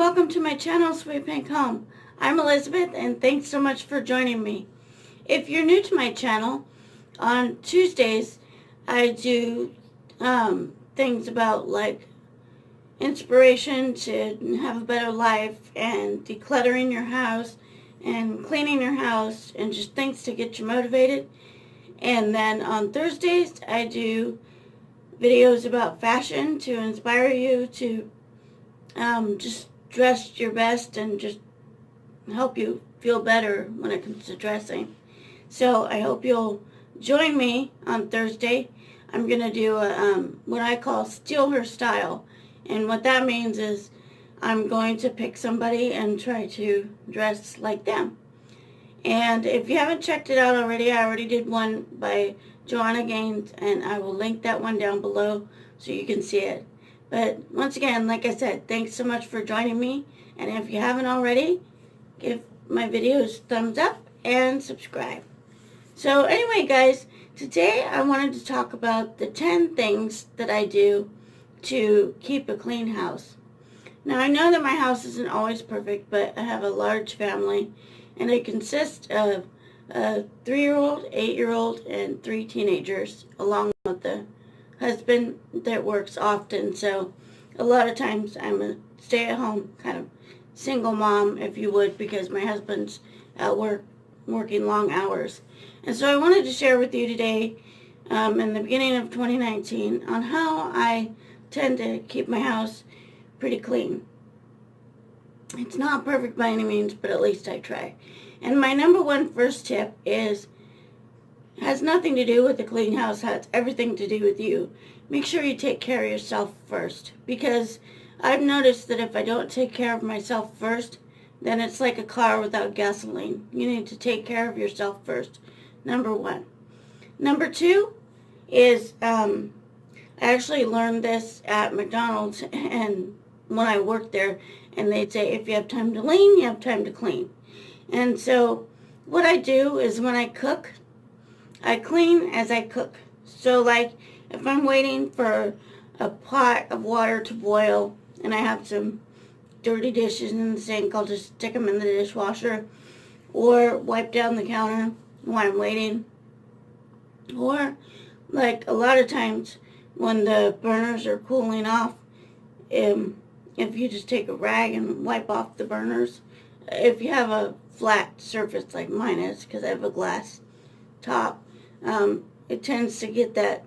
welcome to my channel, Sweet Pink Home. I'm Elizabeth, and thanks so much for joining me. If you're new to my channel, on Tuesdays I do things about like inspiration to have a better life and decluttering your house and cleaning your house and just things to get you motivated. And then on Thursdays I do videos about fashion to inspire you to just dress your best and just help you feel better when it comes to dressing. So I hope you'll join me on Thursday. I'm going to do what I call steal her style. And what that means is I'm going to pick somebody and try to dress like them. And if you haven't checked it out already, I already did one by Joanna Gaines, and I will link that one down below so you can see it. But once again, like I said, thanks so much for joining me. And if you haven't already, give my videos thumbs up and subscribe. So anyway, guys, today I wanted to talk about the 10 things that I do to keep a clean house. Now, I know that my house isn't always perfect, but I have a large family, and it consists of a 3-year-old, 8-year-old, and 3 teenagers, along with the husband that works often. So a lot of times I'm a stay-at-home kind of single mom, if you would, because my husband's at work working long hours. And so I wanted to share with you today, in the beginning of 2019, on how I tend to keep my house pretty clean. It's not perfect by any means, but at least I try. And my number one first tip has nothing to do with the clean house, has everything to do with you. Make sure you take care of yourself first, because I've noticed that if I don't take care of myself first, then it's like a car without gasoline. You need to take care of yourself first, number one. Number two is, I actually learned this at McDonald's and when I worked there, and they'd say, if you have time to lean, you have time to clean. And so what I do is when I cook, I clean as I cook. So like if I'm waiting for a pot of water to boil and I have some dirty dishes in the sink, I'll just stick them in the dishwasher or wipe down the counter while I'm waiting. Or like a lot of times when the burners are cooling off, if you just take a rag and wipe off the burners, if you have a flat surface like mine is, because I have a glass top, it tends to get that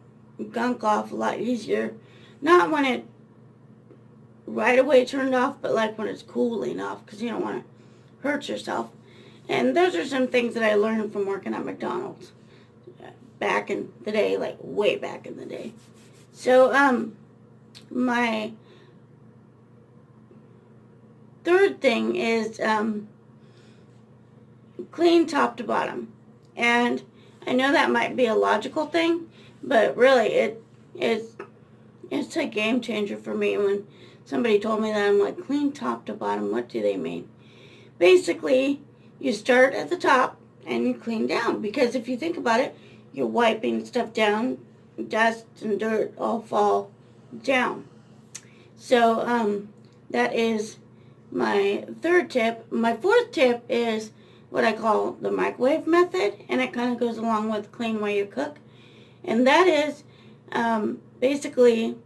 gunk off a lot easier. Not when it right away turned off, but like when it's cooling off, because you don't want to hurt yourself. And those are some things that I learned from working at McDonald's back in the day, like way back in the day. So my third thing is clean top to bottom. And I know that might be a logical thing, but really it's a game changer for me. When somebody told me that, I'm like, clean top to bottom, what do they mean? Basically, you start at the top and you clean down, because if you think about it, you're wiping stuff down, dust and dirt all fall down. So that is my third tip. My fourth tip is what I call the microwave method, and it kind of goes along with clean while you cook. And that is basically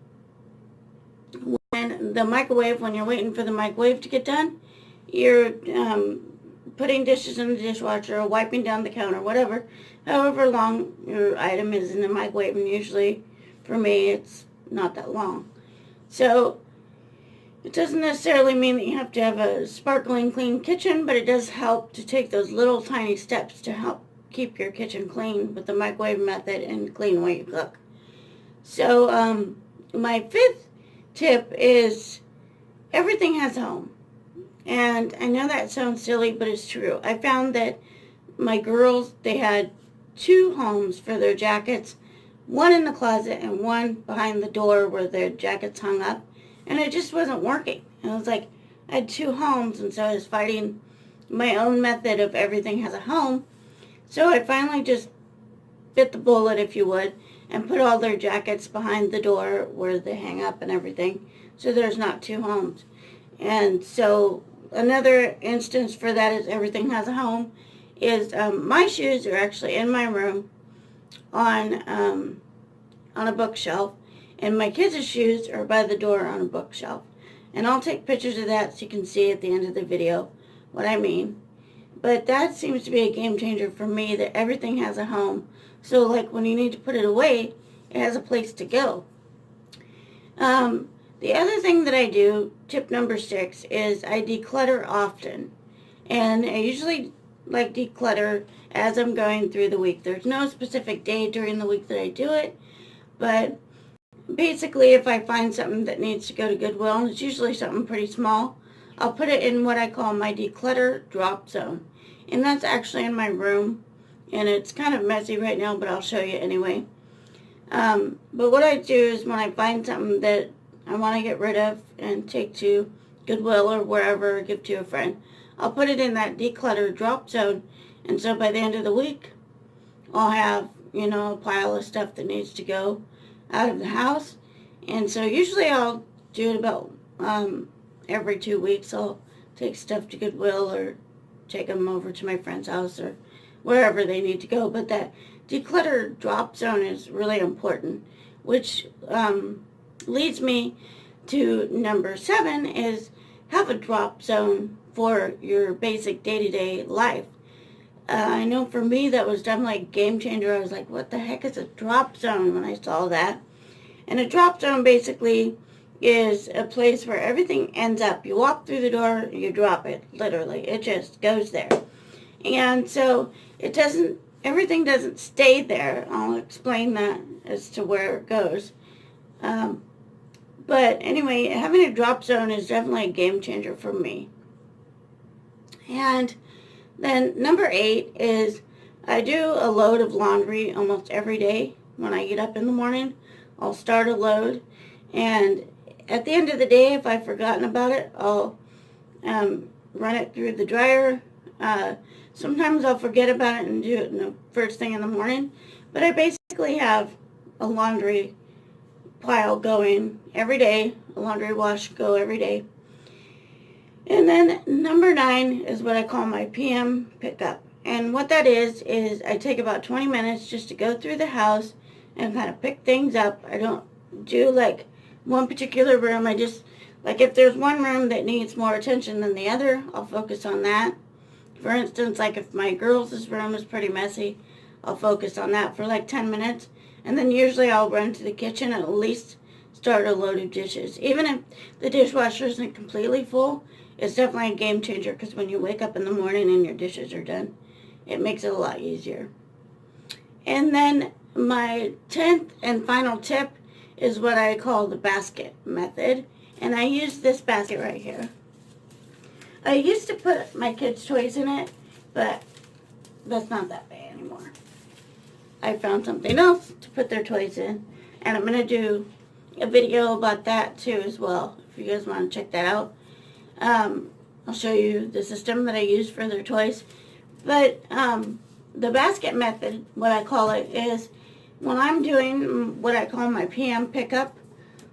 when you're waiting for the microwave to get done, you're putting dishes in the dishwasher or wiping down the counter, whatever, however long your item is in the microwave. And usually for me it's not that long. So it doesn't necessarily mean that you have to have a sparkling clean kitchen, but it does help to take those little tiny steps to help keep your kitchen clean with the microwave method and clean while you cook. So my fifth tip is everything has a home. And I know that sounds silly, but it's true. I found that my girls, they had 2 homes for their jackets, one in the closet and one behind the door where their jackets hung up. And it just wasn't working. It was like I had 2 homes, and so I was fighting my own method of everything has a home. So I finally just bit the bullet, if you would, and put all their jackets behind the door where they hang up and everything, so there's not 2 homes. And so another instance for that is everything has a home. Is my shoes are actually in my room on a bookshelf, and my kids' shoes are by the door on a bookshelf. And I'll take pictures of that so you can see at the end of the video what I mean. But that seems to be a game changer for me, that everything has a home. So like when you need to put it away, it has a place to go. The other thing that I do, tip number 6, is I declutter often. And I usually like declutter as I'm going through the week. There's no specific day during the week that I do it, but basically if I find something that needs to go to Goodwill, and it's usually something pretty small, I'll put it in what I call my declutter drop zone. And that's actually in my room, and it's kind of messy right now, but I'll show you anyway. But what I do is when I find something that I want to get rid of and take to Goodwill or wherever, or give to a friend, I'll put it in that declutter drop zone. And so by the end of the week, I'll have, a pile of stuff that needs to go out of the house. And so usually I'll do it about every 2 weeks. I'll take stuff to Goodwill or take them over to my friend's house or wherever they need to go. But that declutter drop zone is really important, which leads me to number 7, is have a drop zone for your basic day-to-day life. I know for me that was definitely a game changer. I was like, what the heck is a drop zone when I saw that? And a drop zone basically is a place where everything ends up. You walk through the door, you drop it, literally. It just goes there. And so everything doesn't stay there. I'll explain that as to where it goes. But anyway, having a drop zone is definitely a game changer for me. And then number 8 is I do a load of laundry almost every day. When I get up in the morning, I'll start a load. And at the end of the day, if I've forgotten about it, I'll run it through the dryer. Sometimes I'll forget about it and do it the first thing in the morning. But I basically have a laundry pile going every day, a laundry wash go every day. And then number 9 is what I call my PM pickup. And what that is I take about 20 minutes just to go through the house and kind of pick things up. I don't do like one particular room. I just, like if there's one room that needs more attention than the other, I'll focus on that. For instance, like if my girls' room is pretty messy, I'll focus on that for like 10 minutes. And then usually I'll run to the kitchen and at least start a load of dishes. Even if the dishwasher isn't completely full, it's definitely a game changer, because when you wake up in the morning and your dishes are done, it makes it a lot easier. And then my 10th and final tip is what I call the basket method. And I use this basket right here. I used to put my kids' toys in it, but that's not that bad anymore. I found something else to put their toys in, and I'm going to do a video about that too as well, if you guys want to check that out. I'll show you the system that I use for their toys. But the basket method, what I call it, is when I'm doing what I call my PM pickup,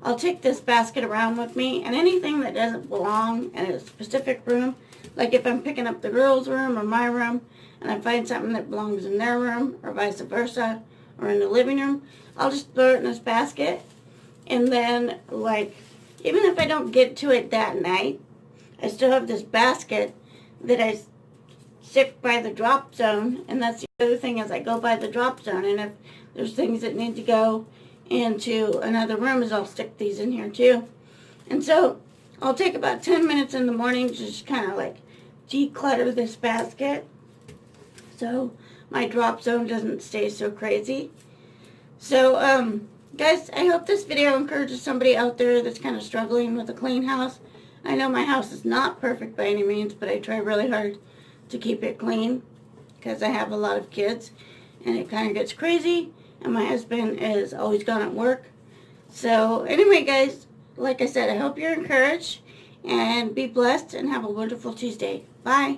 I'll take this basket around with me, and anything that doesn't belong in a specific room, like if I'm picking up the girls' room or my room, and I find something that belongs in their room, or vice versa, or in the living room, I'll just throw it in this basket. And then, like, even if I don't get to it that night, I still have this basket that I stick by the drop zone. And that's the other thing, is I go by the drop zone. And if there's things that need to go into another room, is I'll stick these in here too. And so I'll take about 10 minutes in the morning to just kind of like declutter this basket, so my drop zone doesn't stay so crazy. So, guys, I hope this video encourages somebody out there that's kind of struggling with a clean house. I know my house is not perfect by any means, but I try really hard to keep it clean, because I have a lot of kids, and it kind of gets crazy, and my husband is always gone at work. So, anyway, guys, like I said, I hope you're encouraged, and be blessed, and have a wonderful Tuesday. Bye.